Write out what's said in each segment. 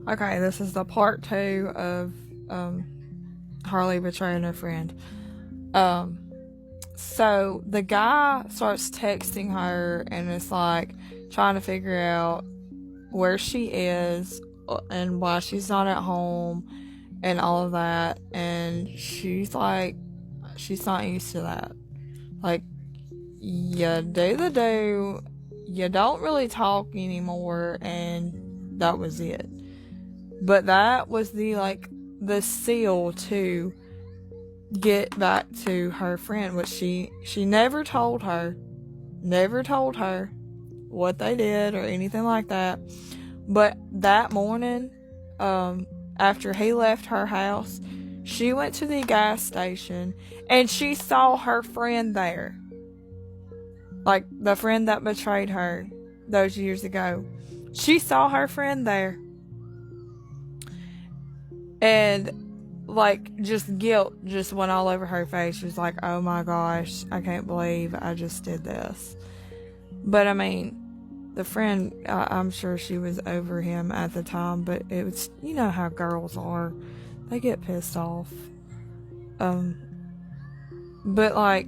Okay, this is the part 2 of Harley betraying her friend. Um, so the guy starts texting her and it's like trying to figure out where she is and why she's not at home and all of that. And she's like, she's not used to that. Like, you do the do, you don't really talk anymore, and that was it. But that was the seal to get back to her friend, which she never told her what they did or anything like that. But that morning, after he left her house, she went to the gas station and she saw her friend there. Like the friend that betrayed her those years ago. She saw her friend there. And just guilt just went all over her face. She was like, oh my gosh, I can't believe I just did this. But I mean, the friend, I'm sure she was over him at the time, but it was, you know how girls are. They get pissed off. But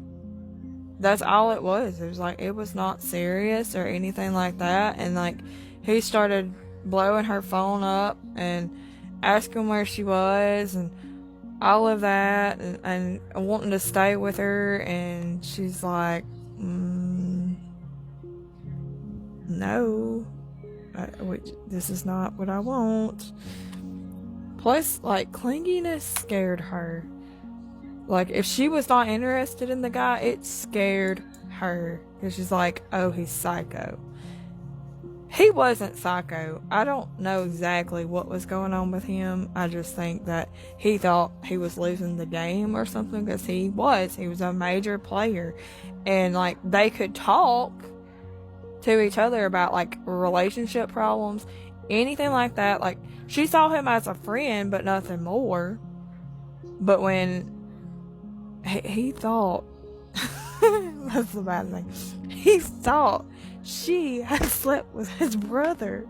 that's all it was. It was it was not serious or anything like that. And he started blowing her phone up and asking where she was and all of that, and wanting to stay with her. And she's like, no, this is not what I want. Plus, clinginess scared her. If she was not interested in the guy, it scared her. Because she's like, oh, he's psycho. He wasn't psycho. I don't know exactly what was going on with him. I just think that he thought he was losing the game or something, because he was. He was a major player. And, they could talk to each other about, relationship problems, anything like that. She saw him as a friend, but nothing more. But when he thought, that's the bad thing, he thought she had slept with his brother.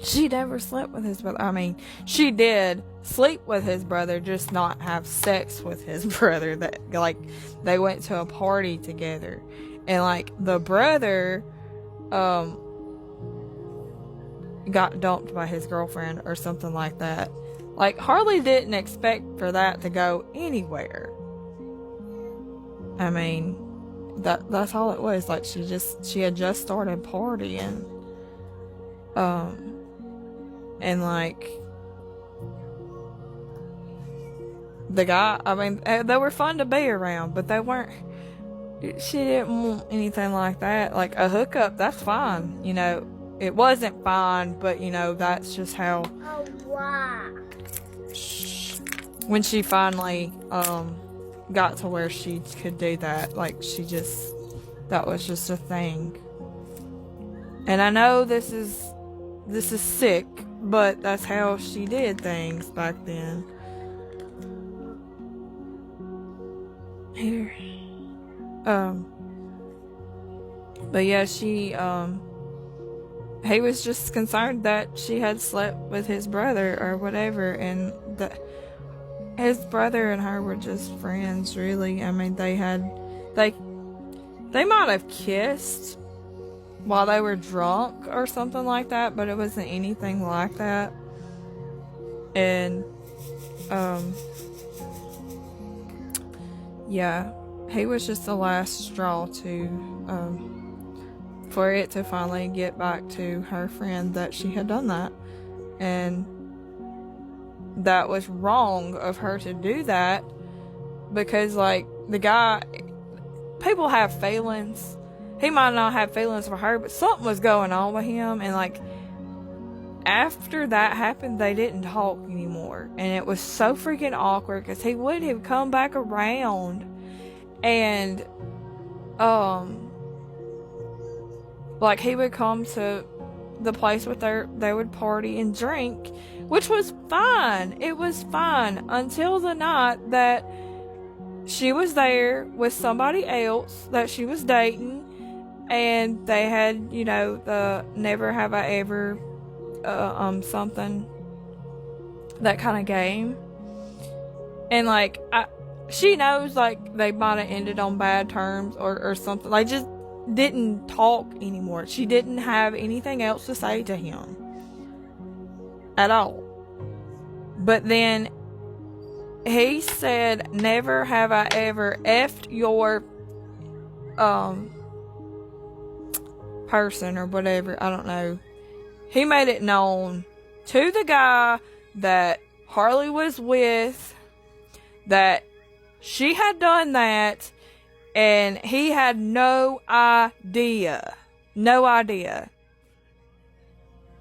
She never slept with his brother. I mean, she did sleep with his brother, just not have sex with his brother. That they went to a party together, and the brother got dumped by his girlfriend or something like that. Harley didn't expect for that to go anywhere. I mean, that's all it was. She had just started partying. And the guy, I mean, they were fun to be around, but they weren't, she didn't want anything like that. A hookup, that's fine. It wasn't fine, but that's just how. Oh, wow. When she finally, got to where she could do that, that was just a thing. And I know this is sick, but that's how she did things back then. Here. But yeah, he was just concerned that she had slept with his brother or whatever, and his brother and her were just friends, really. I mean, they might have kissed while they were drunk or something like that, but it wasn't anything like that. And yeah, he was just the last straw for it to finally get back to her friend that she had done that. And that was wrong of her to do that, because the guy, people have feelings. He might not have feelings for her, but something was going on with him. And after that happened, they didn't talk anymore, and it was so freaking awkward, because he would have come back around and he would come to the place with they would party and drink, which was fine. It was fine until the night that she was there with somebody else that she was dating, and they had, the never have I ever something, that kind of game. And like, she knows like they might have ended on bad terms or something. Like, just didn't talk anymore. She didn't have anything else to say to him at all. But then he said, never have I ever effed your person or whatever. I don't know. He made it known to the guy that Harley was with that she had done that, and he had no idea. No idea.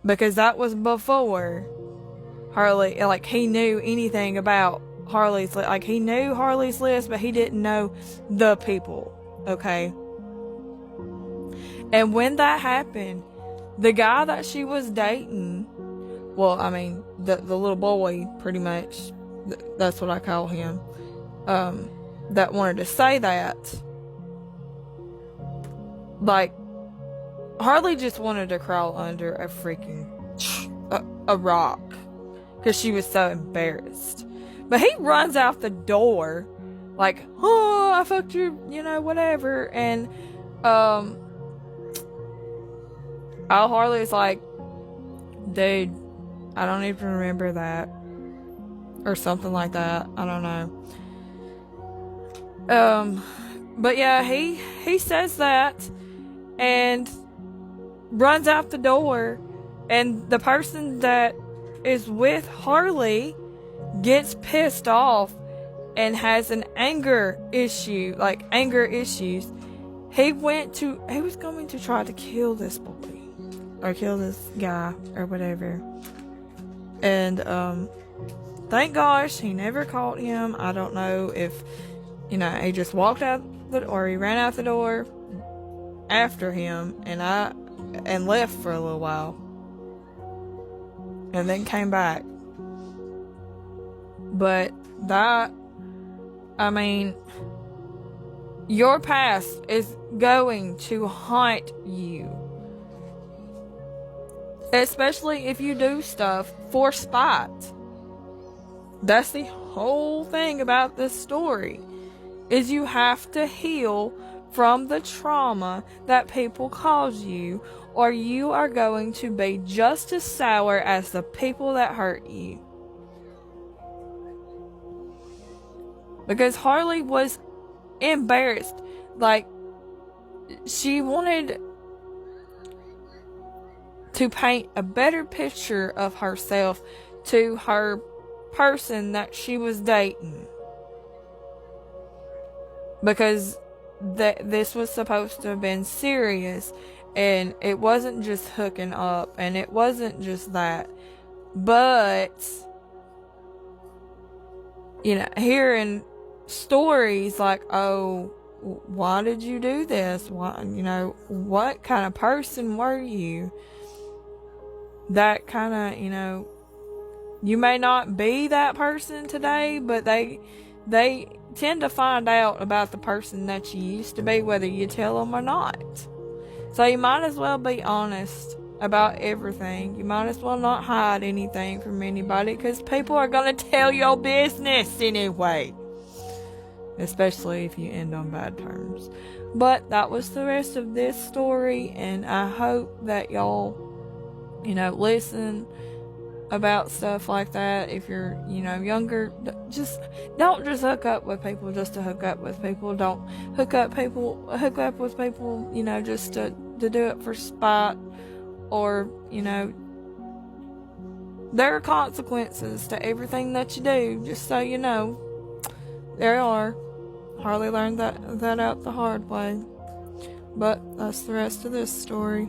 Because that was before Harley, like, he knew anything about Harley's, like, he knew Harley's list, but he didn't know the people, okay? And when that happened, the guy that she was dating, well, I mean, the little boy, pretty much, that's what I call him, that wanted to say that, like, Harley just wanted to crawl under a freaking a rock because she was so embarrassed. But he runs out the door like, oh, I fucked you, you know, whatever. And all Harley's like, dude, I don't even remember that, or something like that. I don't know. But yeah, he says that and runs out the door, and the person that is with Harley gets pissed off and has an anger issues. He was going to try to kill this boy, or kill this guy, or whatever. And thank gosh he never caught him. I don't know if, you know, he just walked out or he ran out the door after him and left for a little while and then came back. But that, I mean, your past is going to haunt you, especially if you do stuff for spite. That's the whole thing about this story, is you have to heal from the trauma that people cause you, or you are going to be just as sour as the people that hurt you. Because Harley was embarrassed. Like, she wanted to paint a better picture of herself to her person that she was dating. Because this was supposed to have been serious, and it wasn't just hooking up, and it wasn't just that. But, you know, hearing stories like, oh, why did you do this? Why, you know, what kind of person were you? That kind of, you know, you may not be that person today, but they tend to find out about the person that you used to be, whether you tell them or not. So you might as well be honest about everything. You might as well not hide anything from anybody, because people are going to tell your business anyway. Especially if you end on bad terms. But that was the rest of this story, and I hope that y'all, you know, listen about stuff like that. If you're, you know, younger, just don't just hook up with people just to hook up with people. Don't hook up with people, you know, just to do it for spite, or, you know, there are consequences to everything that you do, just so you know. There are. Harley learned that out the hard way. But that's the rest of this story.